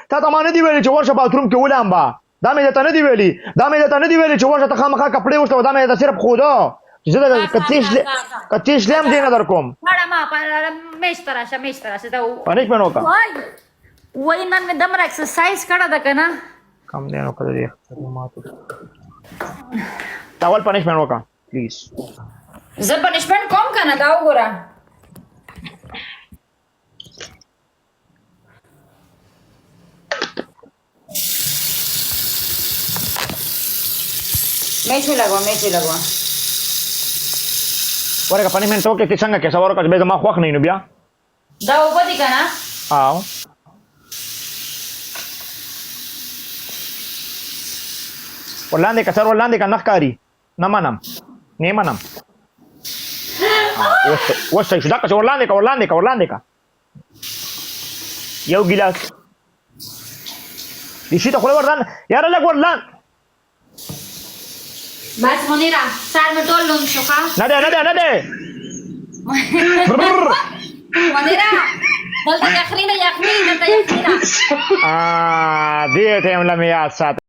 تا ته ما نه دی ویلي چې ورشه باتروم کې ولامبه دا مې درته نه دی ویلي چې ورشه ته خامخا کپړې وشته دا مې درته صرف ښوده چې زه د کتیش لیم دی نه در کوم میشته راشه دا پنشمنټ وکړه وای نن مې دمره اکسرسایز کړه ده که نه کم دی نو که د دې خدماتو تا ول پنشمنټ وکړه پلیز زه پنشمنټ کوم که نه دا وګوره میچ لګوا ورکه پنشمنټ وکړه چې څنګه کې سوار وکړه چې بیا زما خوښ نه وي نو بیا دا اوبه دي که نه او ورلاندې که سر ورلاندې که نه ښکاري نه منم اوس صحیح شو دا که چې ورلاندې که یو ګیلاس دې شي ته خوله ورلاندې یاره لږ ورلاندې بس منیره سر مې ټول لوند شو ښه نه دی منیره دلته یخني ده دلته یخني ده دې ټایم له مې یاد ساته